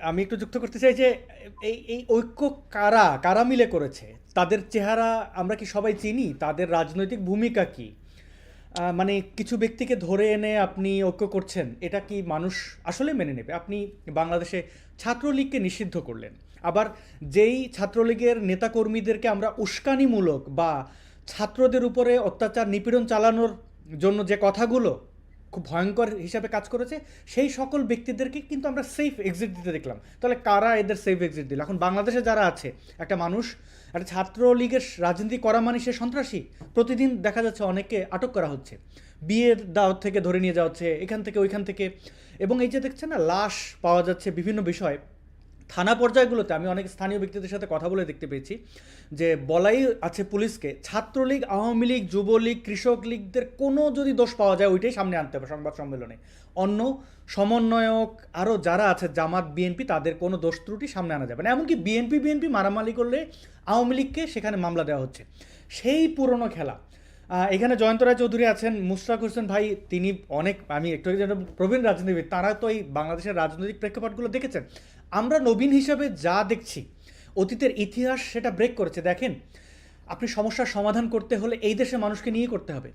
আমি একটু যুক্ত করতে চাই যে এই ঐক্য কারা কারা মিলে করেছে, তাদের চেহারা আমরা কি সবাই চিনি, তাদের রাজনৈতিক ভূমিকা কি? মানে কিছু ব্যক্তিকে ধরে এনে আপনি ঐক্য করছেন, এটা কি মানুষ আসলে মেনে নেবে? আপনি বাংলাদেশে ছাত্রলীগকে নিষিদ্ধ করলেন, আবার যেই ছাত্রলীগের নেতাকর্মীদেরকে আমরা উস্কানিমূলক বা ছাত্রদের উপরে অত্যাচার নিপীড়ন চালানোর জন্য যে কথাগুলো খুব ভয়ঙ্কর হিসাবে কাজ করেছে, সেই সকল ব্যক্তিদেরকে কিন্তু আমরা সেফ এক্সিট দিতে দেখলাম। তাহলে কারা এদের সেফ এক্সিট দিল? এখন বাংলাদেশে যারা আছে, একটা মানুষ একটা ছাত্রলীগের রাজনীতি করা মানে সে সন্ত্রাসী। প্রতিদিন দেখা যাচ্ছে অনেককে আটক করা হচ্ছে, বিয়ের দাওয়াত থেকে ধরে নিয়ে যাওয়া হচ্ছে, এখান থেকে ওইখান থেকে। এবং এই যে দেখছেন না, লাশ পাওয়া যাচ্ছে বিভিন্ন বিষয় থানা পর্যায়গুলোতে। আমি অনেক স্থানীয় ব্যক্তিদের সাথে কথা বলে দেখতে পেয়েছি যে বলাই আছে পুলিশকে, ছাত্রলীগ, আওয়ামী লীগ, যুবলীগ, কৃষক লীগদের কোনো যদি দোষ পাওয়া যায় ওইটাই সামনে আনতে হবে সংবাদ সম্মেলনে। অন্য সমন্বয়ক আরও যারা আছে, জামাত, বিএনপি, তাদের কোনো দোষ ত্রুটি সামনে আনা যাবে না। এমনকি বিএনপি মারামারি করলে আওয়ামী লীগকে সেখানে মামলা দেওয়া হচ্ছে। সেই পুরনো খেলা। এখানে জয়ন্ত রায় চৌধুরী আছেন, মুশতাক হোসেন ভাই, তিনি অনেক, আমি একটু আগে যেটা প্রবীণ রাজনীতিবিদ, তারা তো এই বাংলাদেশের রাজনৈতিক প্রেক্ষাপটগুলো দেখেছেন। আমরা নবীন হিসাবে যা দেখছি, অতীতের ইতিহাস সেটা ব্রেক করেছে। দেখেন, আপনি সমস্যার সমাধান করতে হলে এই দেশের মানুষকে নিয়ে করতে হবে।